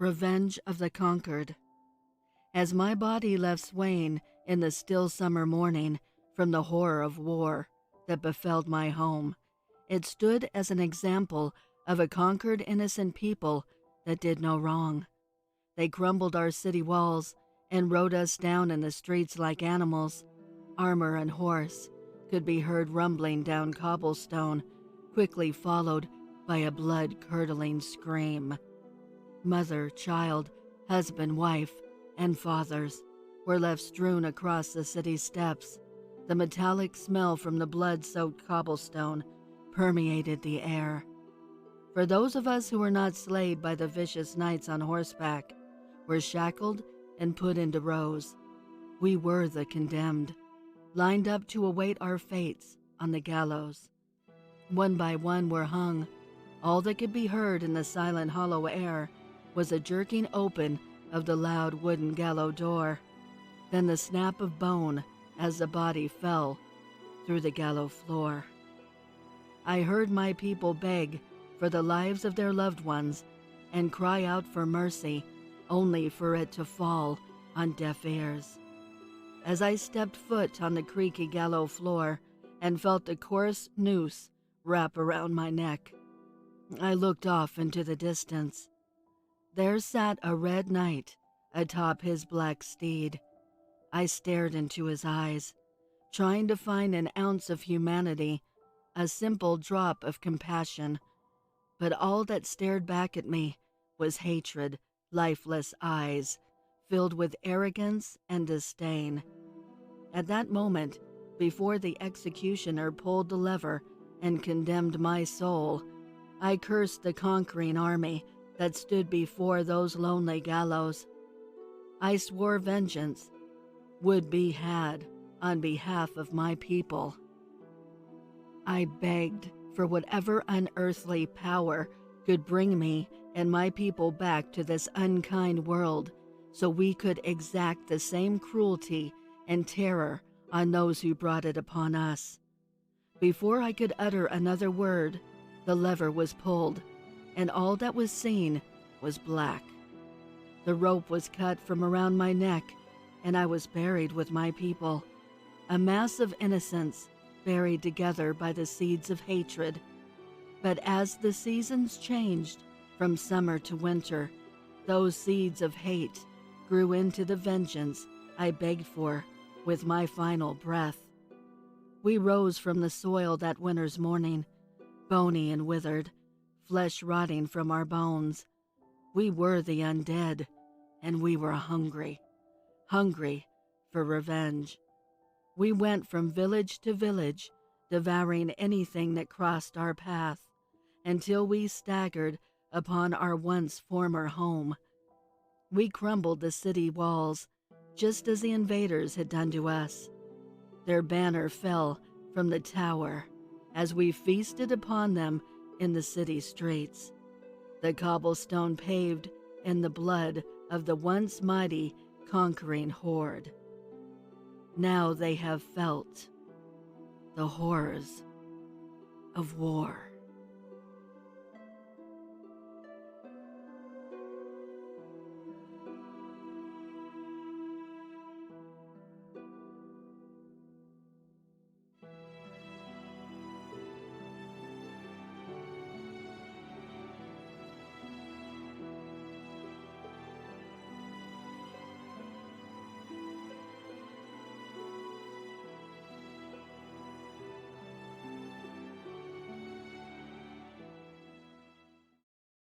Revenge of the Conquered. As my body left swaying in the still summer morning from the horror of war that befell my home, it stood as an example of a conquered innocent people that did no wrong. They crumbled our city walls and rode us down in the streets like animals. Armor and horse could be heard rumbling down cobblestone, quickly followed by a blood-curdling scream. Mother, child, husband, wife, and fathers were left strewn across the city steps. The metallic smell from the blood-soaked cobblestone permeated the air. For those of us who were not slayed by the vicious knights on horseback were shackled and put into rows. We were the condemned, lined up to await our fates on the gallows. One by one were hung. All that could be heard in the silent hollow air was a jerking open of the loud wooden gallows door, then the snap of bone as the body fell through the gallows floor. I heard my people beg for the lives of their loved ones and cry out for mercy, only for it to fall on deaf ears. As I stepped foot on the creaky gallows floor and felt the coarse noose wrap around my neck, I looked off into the distance. There sat a red knight atop his black steed. I stared into his eyes, trying to find an ounce of humanity, a simple drop of compassion. But all that stared back at me was hatred, lifeless eyes, filled with arrogance and disdain. At that moment, before the executioner pulled the lever and condemned my soul, I cursed the conquering army that stood before those lonely gallows. I swore vengeance would be had on behalf of my people. I begged for whatever unearthly power could bring me and my people back to this unkind world so we could exact the same cruelty and terror on those who brought it upon us. Before I could utter another word, the lever was pulled, and all that was seen was black. The rope was cut from around my neck, and I was buried with my people, a mass of innocence buried together by the seeds of hatred. But as the seasons changed from summer to winter, those seeds of hate grew into the vengeance I begged for with my final breath. We rose from the soil that winter's morning, bony and withered, flesh rotting from our bones. We were the undead, and we were hungry for revenge. We went from village to village, devouring anything that crossed our path, until we staggered upon our once former home. We crumbled the city walls, just as the invaders had done to us. Their banner fell from the tower as we feasted upon them in the city streets, the cobblestone paved in the blood of the once mighty conquering horde. Now they have felt the horrors of war.